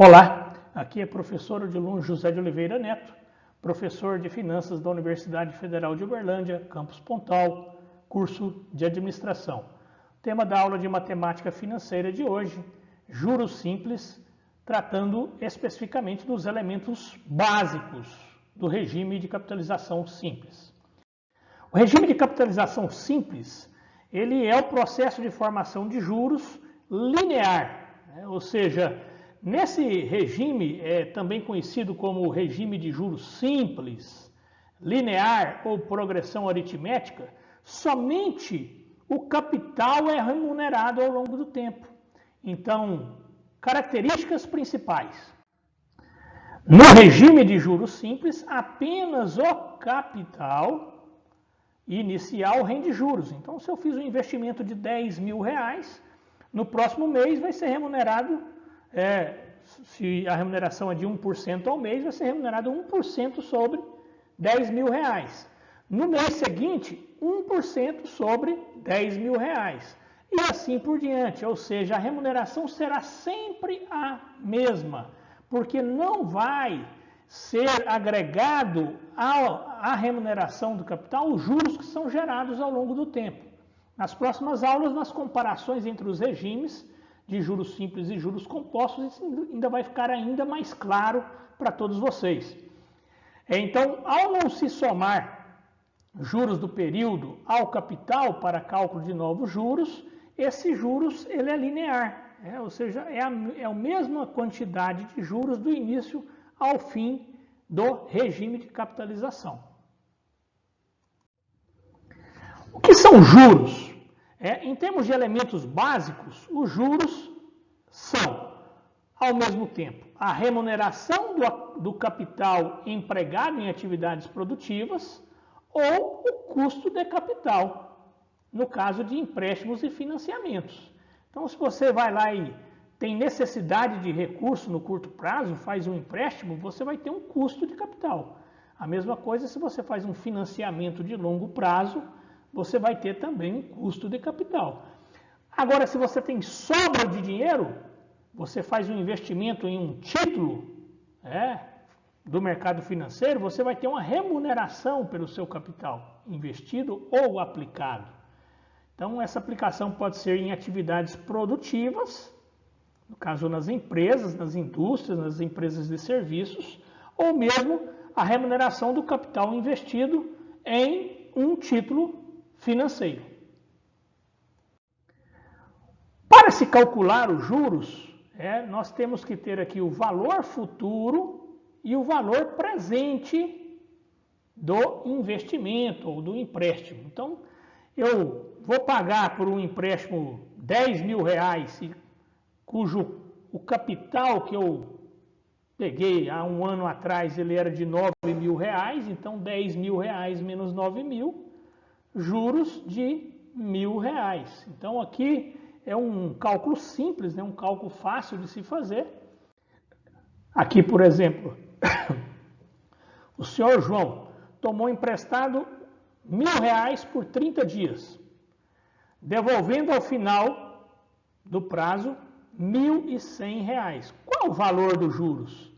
Olá, aqui é professor Odilon José de Oliveira Neto, professor de Finanças da Universidade Federal de Uberlândia, Campus Pontal, curso de Administração. Tema da aula de Matemática Financeira de hoje, juros simples, tratando especificamente dos elementos básicos do regime de capitalização simples. O regime de capitalização simples, ele é o processo de formação de juros linear, ou seja, nesse regime, também conhecido como regime de juros simples, linear ou progressão aritmética, somente o capital é remunerado ao longo do tempo. Então, características principais. No regime de juros simples, apenas o capital inicial rende juros. Então, se eu fiz um investimento de R$10.000, no próximo mês vai ser remunerado, se a remuneração é de 1% ao mês, vai ser remunerado 1% sobre R$10.000. No mês seguinte, 1% sobre R$10.000. E assim por diante, ou seja, a remuneração será sempre a mesma, porque não vai ser agregado à remuneração do capital os juros que são gerados ao longo do tempo. Nas próximas aulas, nas comparações entre os regimes de juros simples e juros compostos, isso ainda vai ficar ainda mais claro para todos vocês. Então, ao não se somar juros do período ao capital para cálculo de novos juros, esse juros ele é linear, ou seja, é a mesma quantidade de juros do início ao fim do regime de capitalização. O que são juros? Em termos de elementos básicos, os juros são, ao mesmo tempo, a remuneração do capital empregado em atividades produtivas ou o custo de capital, no caso de empréstimos e financiamentos. Então, se você vai lá e tem necessidade de recurso no curto prazo, faz um empréstimo, você vai ter um custo de capital. A mesma coisa se você faz um financiamento de longo prazo, você vai ter também um custo de capital. Agora, se você tem sobra de dinheiro, você faz um investimento em um título do mercado financeiro, você vai ter uma remuneração pelo seu capital investido ou aplicado. Então, essa aplicação pode ser em atividades produtivas, no caso nas empresas, nas indústrias, nas empresas de serviços, ou mesmo a remuneração do capital investido em um título financeiro. Para se calcular os juros, nós temos que ter aqui o valor futuro e o valor presente do investimento ou do empréstimo. Então, eu vou pagar por um empréstimo R$10.000, cujo o capital que eu peguei há um ano atrás ele era de R$9.000, então R$10.000 menos 9.000, juros de R$1.000. Então aqui é um cálculo simples, um cálculo fácil de se fazer. Aqui, por exemplo, o senhor João tomou emprestado R$1.000 por 30 dias, devolvendo ao final do prazo R$1.100. Qual o valor dos juros?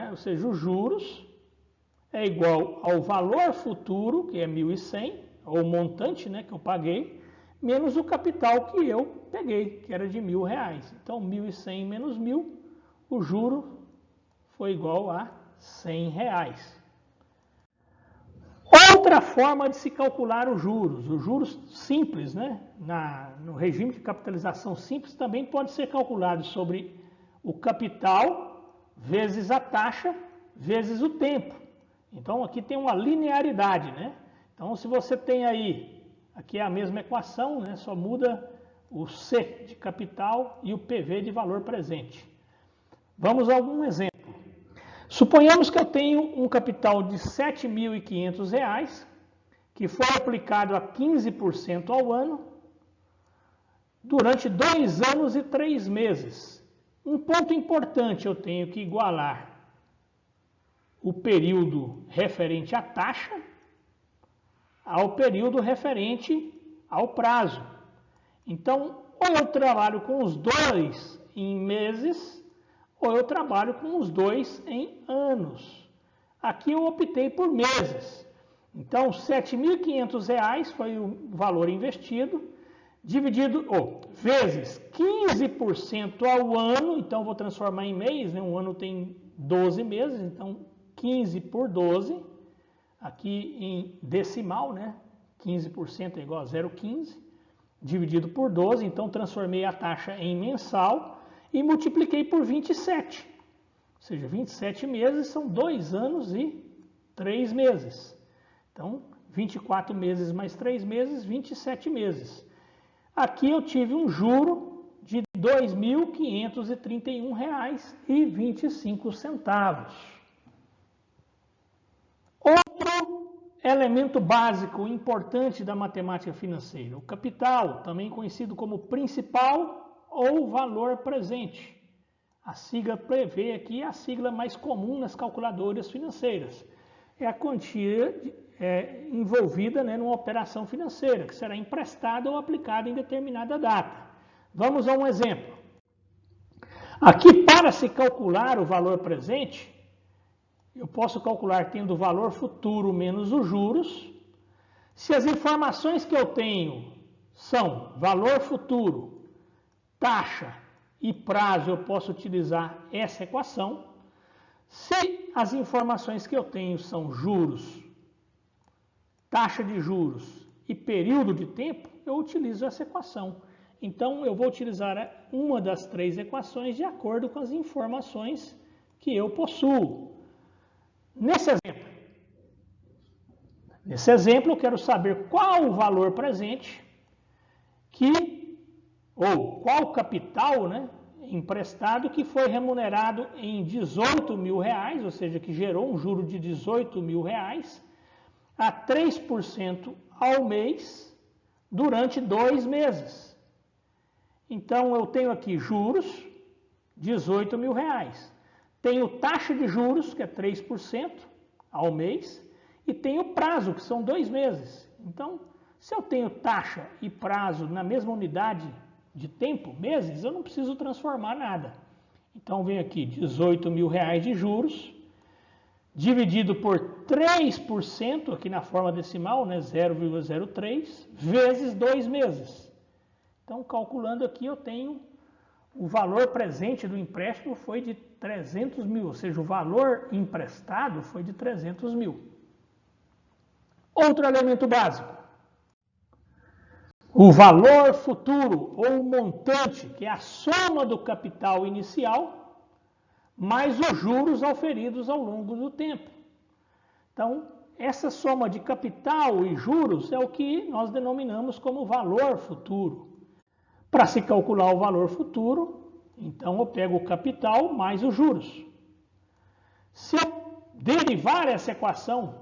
Ou seja, os juros é igual ao valor futuro, que é 1.100, ou o montante que eu paguei, menos o capital que eu peguei, que era de R$1.000. Então, 1.100 menos 1.000, o juro foi igual a R$100. Outra forma de se calcular os juros simples, no regime de capitalização simples, também pode ser calculado sobre o capital vezes a taxa vezes o tempo. Então, aqui tem uma linearidade, Então, se você tem aí, aqui é a mesma equação, só muda o C de capital e o PV de valor presente. Vamos a algum exemplo. Suponhamos que eu tenho um capital de R$7.500, que foi aplicado a 15% ao ano, durante 2 anos e 3 meses. Um ponto importante, eu tenho que igualar o período referente à taxa ao período referente ao prazo. Então, ou eu trabalho com os dois em meses, ou eu trabalho com os dois em anos. Aqui eu optei por meses. Então, R$ 7.500 foi o valor investido, dividido, vezes 15% ao ano, então vou transformar em mês, né? Um ano tem 12 meses, então 15 por 12, aqui em decimal, né? 15% é igual a 0,15, dividido por 12, então transformei a taxa em mensal e multipliquei por 27. Ou seja, 27 meses são 2 anos e 3 meses. Então, 24 meses mais 3 meses, 27 meses. Aqui eu tive um juro de R$ 2.531,25. Outro elemento básico importante da matemática financeira, o capital, também conhecido como principal ou valor presente. A sigla prevê aqui a sigla mais comum nas calculadoras financeiras. É a quantia envolvida, né, numa operação financeira, que será emprestada ou aplicada em determinada data. Vamos a um exemplo. Aqui, para se calcular o valor presente, eu posso calcular tendo o valor futuro menos os juros. Se as informações que eu tenho são valor futuro, taxa e prazo, eu posso utilizar essa equação. Se as informações que eu tenho são juros, taxa de juros e período de tempo, eu utilizo essa equação. Então, eu vou utilizar uma das 3 equações de acordo com as informações que eu possuo. Nesse exemplo, eu quero saber qual o valor presente ou qual capital, né, emprestado que foi remunerado em R$18.000, ou seja, que gerou um juro de R$18.000, a 3% ao mês durante 2 meses. Então, eu tenho aqui juros, R$18.000. Tenho taxa de juros, que é 3% ao mês, e tenho prazo, que são 2 meses. Então, se eu tenho taxa e prazo na mesma unidade de tempo, meses, eu não preciso transformar nada. Então, vem aqui R$18.000 de juros, dividido por 3%, aqui na forma decimal, né, 0,03, vezes 2 meses. Então, calculando aqui, eu tenho o valor presente do empréstimo foi de 300 mil, ou seja, o valor emprestado foi de 300 mil. Outro elemento básico. O valor futuro, ou montante, que é a soma do capital inicial, mais os juros auferidos ao longo do tempo. Então, essa soma de capital e juros é o que nós denominamos como valor futuro. Para se calcular o valor futuro, então eu pego o capital mais os juros. Se eu derivar essa equação,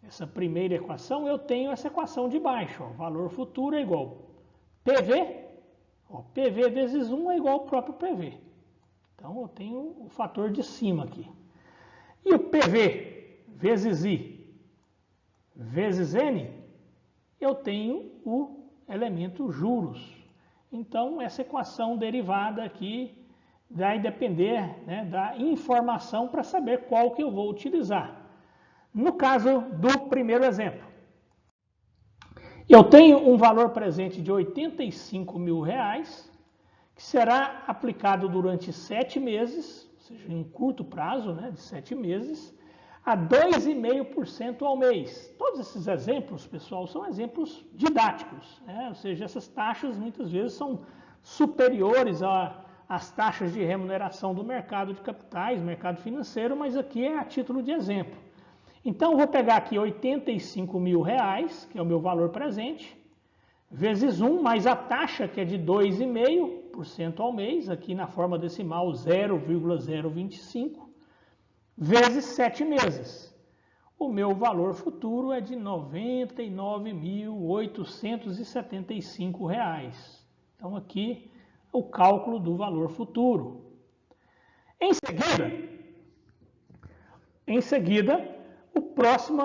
essa primeira equação, eu tenho essa equação de baixo. O valor futuro é igual PV, PV vezes 1 é igual ao próprio PV. Então, eu tenho o fator de cima aqui. E o PV vezes I vezes N, eu tenho o elemento juros. Então, essa equação derivada aqui vai depender, né, da informação para saber qual que eu vou utilizar. No caso do primeiro exemplo, eu tenho um valor presente de R$85.000, que será aplicado durante 7 meses, ou seja, em um curto prazo, né, de 7 meses, a 2,5% ao mês. Todos esses exemplos, pessoal, são exemplos didáticos, né? Ou seja, essas taxas muitas vezes são superiores às taxas de remuneração do mercado de capitais, mercado financeiro, mas aqui é a título de exemplo. Então, eu vou pegar aqui R$85.000, que é o meu valor presente, vezes 1, mais a taxa, que é de 2,5% ao mês, aqui na forma decimal 0,025, vezes 7 meses. O meu valor futuro é de R$ 99.875. Então, aqui o cálculo do valor futuro. Em seguida, o próximo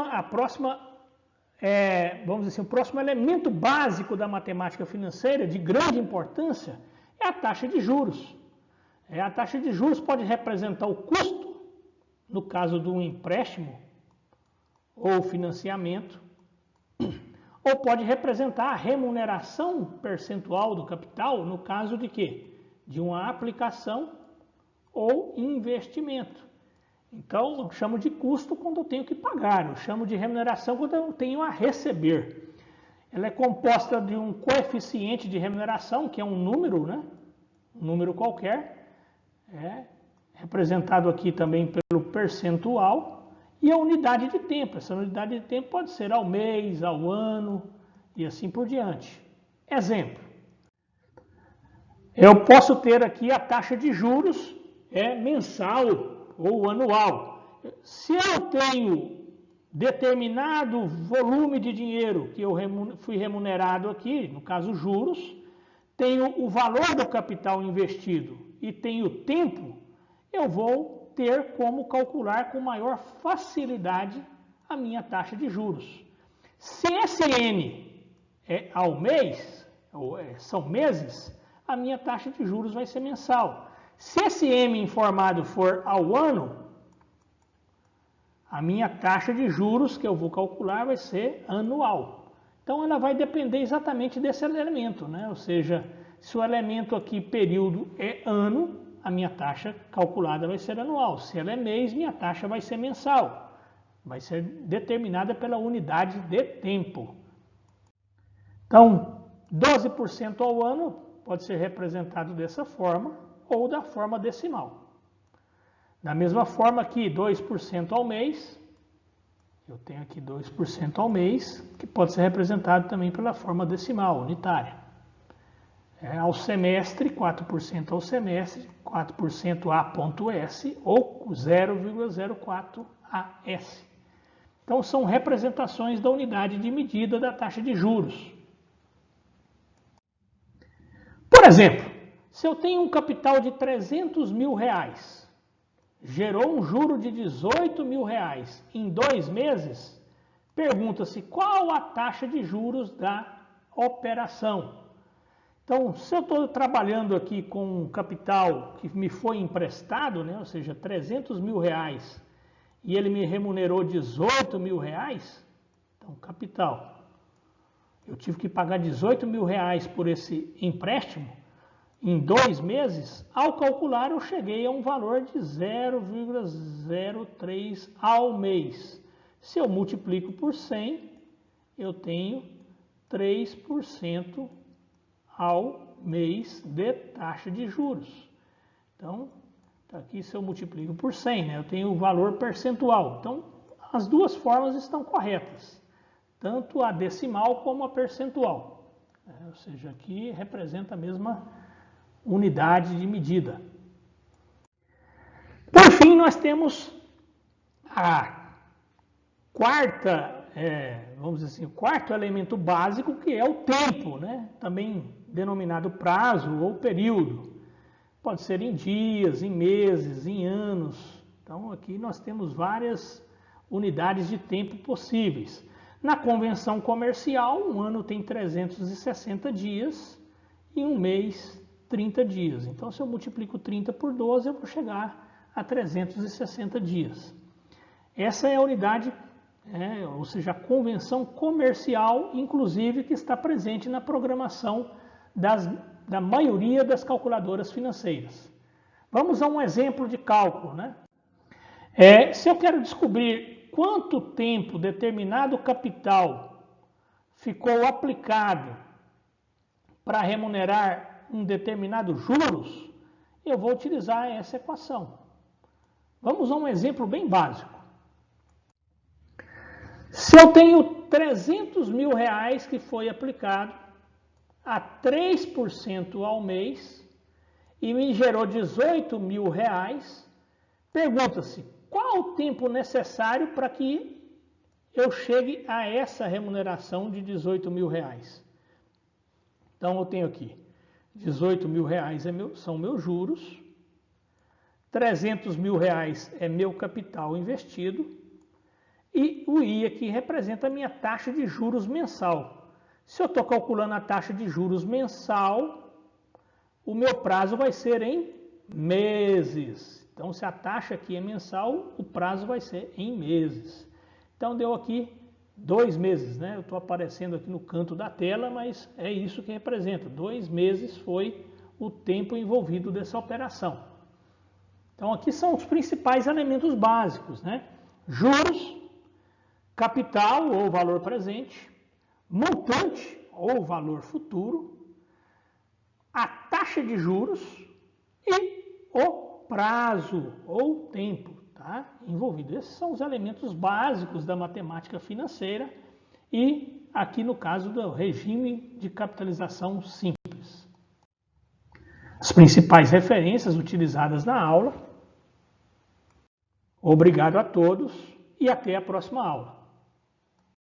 elemento básico da matemática financeira, de grande importância, é a taxa de juros. A taxa de juros pode representar o custo, no caso de um empréstimo ou financiamento, ou pode representar a remuneração percentual do capital, no caso de quê? De uma aplicação ou investimento. Então, eu chamo de custo quando eu tenho que pagar, eu chamo de remuneração quando eu tenho a receber. Ela é composta de um coeficiente de remuneração, que é um número, né? Um número qualquer, representado aqui também pelo percentual, e a unidade de tempo. Essa unidade de tempo pode ser ao mês, ao ano e assim por diante. Exemplo, eu posso ter aqui a taxa de juros mensal ou anual. Se eu tenho determinado volume de dinheiro que eu fui remunerado aqui, no caso juros, tenho o valor do capital investido e tenho tempo, eu vou ter como calcular com maior facilidade a minha taxa de juros. Se esse N é ao mês, ou são meses, a minha taxa de juros vai ser mensal. Se esse M informado for ao ano, a minha taxa de juros que eu vou calcular vai ser anual. Então, ela vai depender exatamente desse elemento, né? Ou seja, se o elemento aqui, período, é ano, a minha taxa calculada vai ser anual. Se ela é mês, minha taxa vai ser mensal. Vai ser determinada pela unidade de tempo. Então, 12% ao ano pode ser representado dessa forma ou da forma decimal. Da mesma forma que 2% ao mês, eu tenho aqui 2% ao mês, que pode ser representado também pela forma decimal, unitária. Ao semestre, 4% ao semestre, 4% A.S ou 0,04 AS. Então, são representações da unidade de medida da taxa de juros. Por exemplo, se eu tenho um capital de 300 mil reais, gerou um juro de 18 mil reais em 2 meses, pergunta-se qual a taxa de juros da operação. Então, se eu estou trabalhando aqui com um capital que me foi emprestado, né, ou seja, 300 mil reais, e ele me remunerou 18 mil reais, então, capital, eu tive que pagar 18 mil reais por esse empréstimo, em 2 meses, ao calcular eu cheguei a um valor de 0,03 ao mês. Se eu multiplico por 100, eu tenho 3% ao mês de taxa de juros. Então, aqui se eu multiplico por 100, né, eu tenho o valor percentual. Então, as duas formas estão corretas, tanto a decimal como a percentual. Ou seja, aqui representa a mesma unidade de medida. Por fim, nós temos a quarta, vamos dizer assim, o quarto elemento básico, que é o tempo, né? Também denominado prazo ou período. Pode ser em dias, em meses, em anos. Então, aqui nós temos várias unidades de tempo possíveis. Na convenção comercial, um ano tem 360 dias e um mês 30 dias. Então, se eu multiplico 30 por 12, eu vou chegar a 360 dias. Essa é a unidade, ou seja, a convenção comercial, inclusive, que está presente na programação da maioria das calculadoras financeiras. Vamos a um exemplo de cálculo, né? Se eu quero descobrir quanto tempo determinado capital ficou aplicado para remunerar um determinado juros, eu vou utilizar essa equação. Vamos a um exemplo bem básico. Se eu tenho 300 mil reais que foi aplicado a 3% ao mês e me gerou 18 mil reais, pergunta-se qual o tempo necessário para que eu chegue a essa remuneração de 18 mil reais. Então, eu tenho aqui 18 mil reais são meus juros, 300 mil reais é meu capital investido e o I aqui representa a minha taxa de juros mensal. Se eu estou calculando a taxa de juros mensal, o meu prazo vai ser em meses. Então, se a taxa aqui é mensal, o prazo vai ser em meses. Então, deu aqui 2 meses, né? Eu estou aparecendo aqui no canto da tela, mas é isso que representa. 2 meses foi o tempo envolvido dessa operação. Então, aqui são os principais elementos básicos, né? Juros, capital ou valor presente, montante ou valor futuro, a taxa de juros e o prazo ou tempo, tá? Envolvido. Esses são os elementos básicos da matemática financeira e aqui no caso do regime de capitalização simples. As principais referências utilizadas na aula. Obrigado a todos e até a próxima aula.